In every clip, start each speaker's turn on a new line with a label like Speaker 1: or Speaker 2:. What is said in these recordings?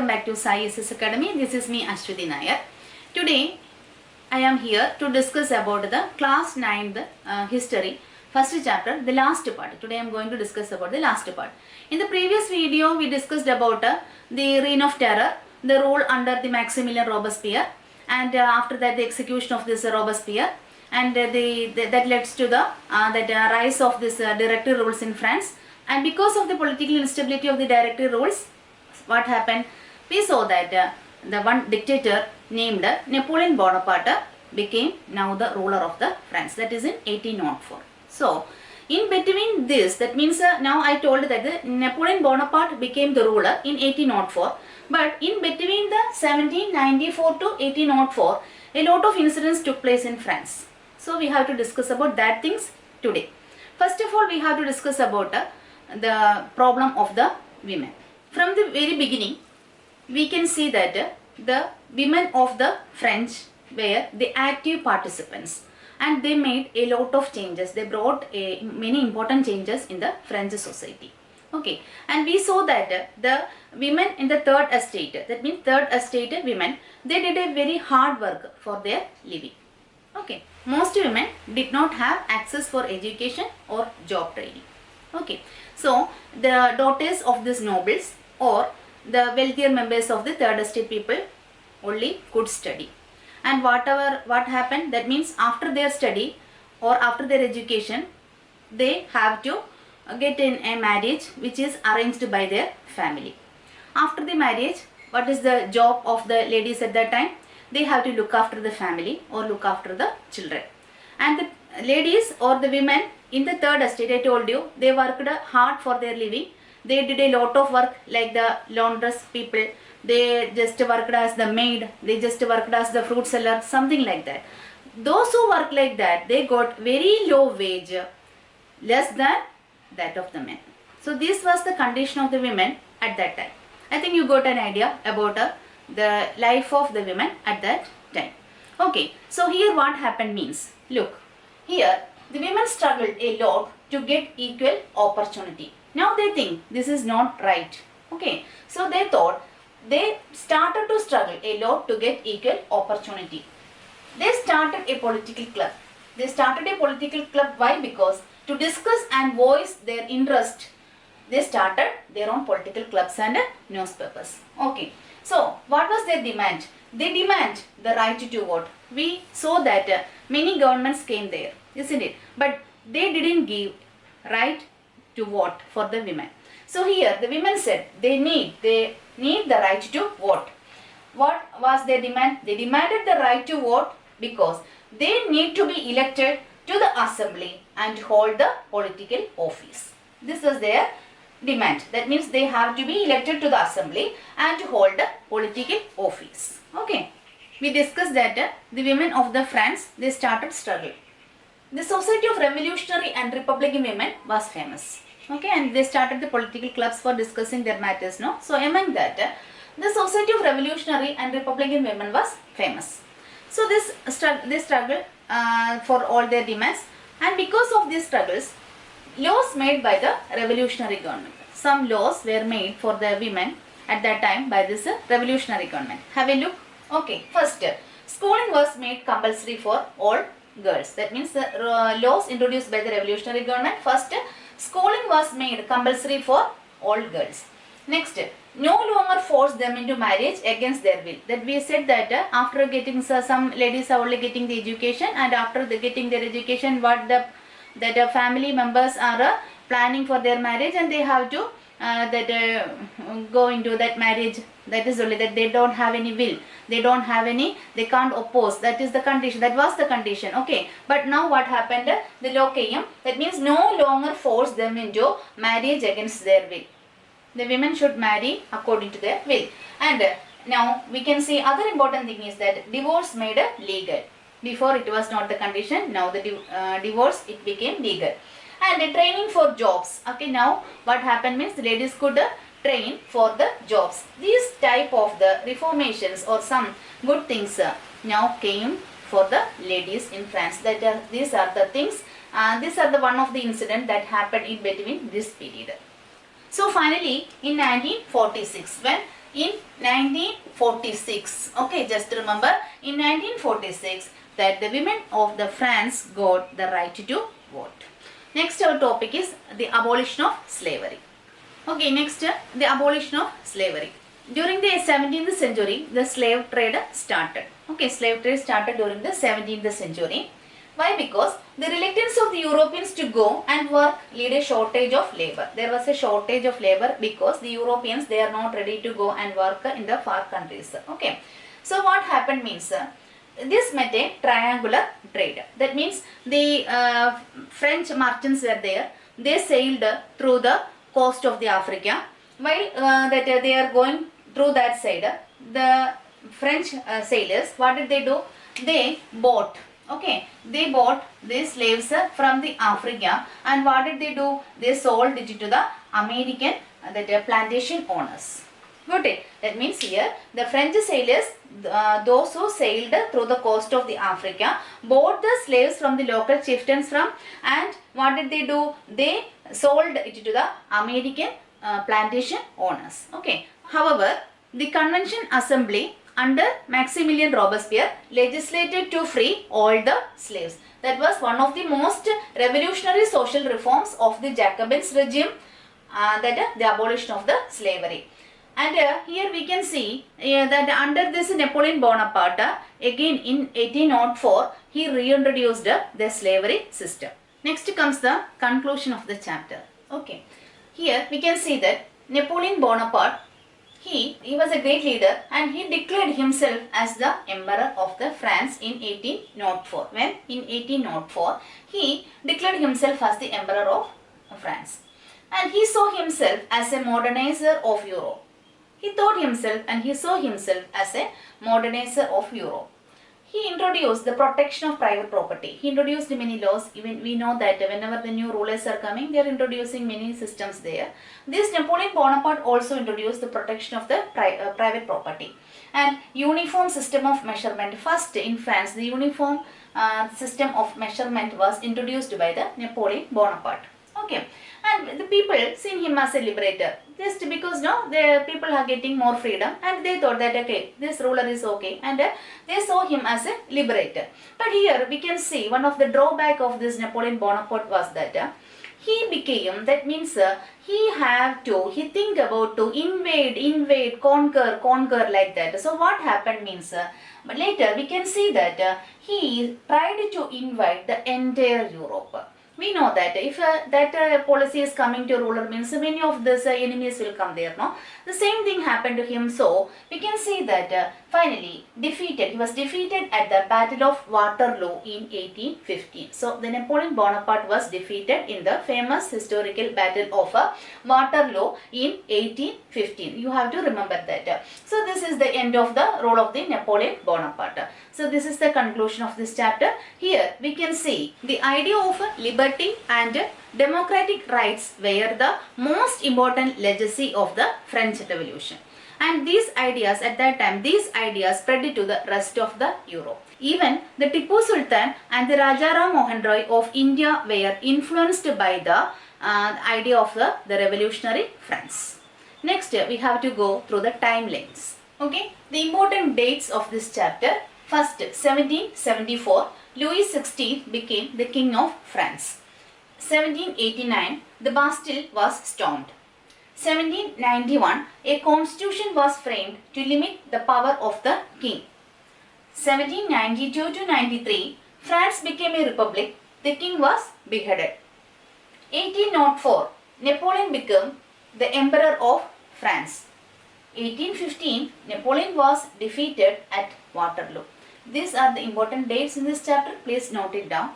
Speaker 1: welcome back to Sai SS Academy. This is me Ashwati Nair. Today I am here to discuss about the class 9 history first chapter, the last part. Today I am going to discuss about the last part. In the previous video we discussed about the reign of terror, the rule under the Maximilian Robespierre, and after that the execution of this Robespierre, and that led to the rise of this directory rules in France. And because of the political instability of the directory rules, what happened? We saw that the one dictator named Napoleon Bonaparte became now the ruler of the France. That is in 1804. So, in between this, that means now I told that the Napoleon Bonaparte became the ruler in 1804. But in between the 1794 to 1804, a lot of incidents took place in France. So, we have to discuss about that things today. First of all, we have to discuss about the problem of the women. From the very beginning, we can see that the women of the French were the active participants, and they made a lot of changes. They brought many important changes in the French society. Okay, and we saw that the women in the third estate, that means third estate women, they did a very hard work for their living. Okay, most women did not have access for education or job training. Okay, so the daughters of these nobles or the wealthier members of the third estate people only could study. And what happened, that means after their study or after their education, they have to get in a marriage which is arranged by their family. After the marriage, what is the job of the ladies at that time? They have to look after the family or look after the children. And the ladies or the women in the third estate, I told you, they worked hard for their living. They did a lot of work, like the laundress people. They just worked as the maid. They just worked as the fruit seller, something like that. Those who work like that, they got very low wage, less than that of the men. So this was the condition of the women at that time. I think you got an idea about the life of the women at that time. Okay, so here what happened means, look, here the women struggled a lot to get equal opportunity. Now they think this is not right. Okay, so they thought, they started to struggle a lot to get equal opportunity. They started a political club. They started a political club. Why? Because to discuss and voice their interest, they started their own political clubs and newspapers. Okay, so what was their demand? They demand the right to vote. We saw that many governments came there, isn't it? But they didn't give right to vote for the women. So here the women said they need the right to vote. What was their demand? They demanded the right to vote because they need to be elected to the assembly and hold the political office. This was their demand. That means they have to be elected to the assembly and hold the political office. Okay, we discussed that the women of the France, they started struggle. The Society of Revolutionary and Republican Women was famous. Okay, and they started the political clubs for discussing their matters. No, so among that, the Society of Revolutionary and Republican Women was famous. So they struggled for all their demands, and because of these struggles, laws made by the revolutionary government. Some laws were made for the women at that time by this revolutionary government. Have a look. Okay, first, schooling was made compulsory for all girls. That means the laws introduced by the revolutionary government. First, schooling was made compulsory for all girls. Next, no longer force them into marriage against their will. That we said that after getting some ladies are only getting the education, and after getting their education, what the family members are planning for their marriage, and they have to go into that marriage. That is only that they don't have any will, they don't have any, they can't oppose. That is the condition. That was the condition. Okay, but now what happened? The law came. That means no longer force them into marriage against their will. The women should marry according to their will. And now we can see other important thing is that divorce made legal. Before it was not the condition. Now the divorce, it became legal. And training for jobs. Okay, now what happened means the ladies could train for the jobs. These type of the reformations or some good things now came for the ladies in France. These are the things. These are the one of the incident that happened in between this period. So finally, in 1946, when in 1946. Okay, just remember in 1946 that the women of the France got the right to vote. Next our topic is the abolition of slavery. Okay, next the abolition of slavery. During the 17th century, the slave trade started. Okay, slave trade started during the 17th century. Why? Because the reluctance of the Europeans to go and work led a shortage of labor. There was a shortage of labor because the Europeans, they are not ready to go and work in the far countries. Okay. So what happened means, this meant a triangular trade. That means the French merchants were there. They sailed through the coast of the Africa. While they are going through that side, the French sailors, what did they do? They bought. Okay, they bought these slaves from the Africa, and what did they do? They sold it to the American plantation owners. Got it? That means here the French sailors, those who sailed through the coast of the Africa, bought the slaves from the local chieftains from, and what did they do? They sold it to the American plantation owners. Okay. However, the Convention Assembly under Maximilian Robespierre legislated to free all the slaves. That was one of the most revolutionary social reforms of the Jacobins regime, the abolition of the slavery. And here we can see that under this Napoleon Bonaparte, again in 1804, he reintroduced the slavery system. Next comes the conclusion of the chapter. Okay, here we can see that Napoleon Bonaparte, he was a great leader, and he declared himself as the Emperor of the France in 1804. When in 1804, he declared himself as the Emperor of France. And he saw himself as a modernizer of Europe. He thought himself and he saw himself as a modernizer of Europe. He introduced the protection of private property. He introduced many laws. Even we know that whenever the new rulers are coming, they are introducing many systems there. This Napoleon Bonaparte also introduced the protection of the private property and uniform system of measurement. First in France, the uniform system of measurement was introduced by the Napoleon Bonaparte. Okay, and the people seen him as a liberator, just because the people are getting more freedom, and they thought that okay, this ruler is okay, and they saw him as a liberator. But here we can see one of the drawback of this Napoleon Bonaparte was that he became, that means he think about to invade, conquer like that. So what happened means, but later we can see that he tried to invade the entire Europe. We know that if that policy is coming to ruler means many of these enemies will come there, no? The same thing happened to him. So we can see that finally he was defeated at the Battle of Waterloo in 1815. So the Napoleon Bonaparte was defeated in the famous historical Battle of Waterloo in 1815. You have to remember that. So this is the end of the role of the Napoleon Bonaparte. So this is the conclusion of this chapter. Here we can see the idea of liberty and democratic rights were the most important legacy of the French Revolution. And these ideas at that time, these ideas spread to the rest of the Europe. Even the Tipu Sultan and the Raja Ram Mohan Roy of India were influenced by the idea of the revolutionary France. Next we have to go through the timelines. Okay, the important dates of this chapter. First, 1774, Louis XVI became the King of France. 1789, the Bastille was stormed. 1791, a constitution was framed to limit the power of the king. 1792 to 93, France became a republic. The king was beheaded. 1804, Napoleon became the Emperor of France. 1815, Napoleon was defeated at Waterloo. These are the important dates in this chapter. Please note it down.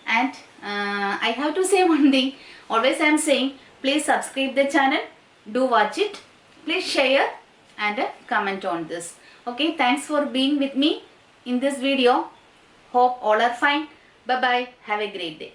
Speaker 1: And I have to say one thing. Always I am saying, please subscribe the channel. Do watch it. Please share and comment on this. Okay, thanks for being with me in this video. Hope all are fine. Bye-bye. Have a great day.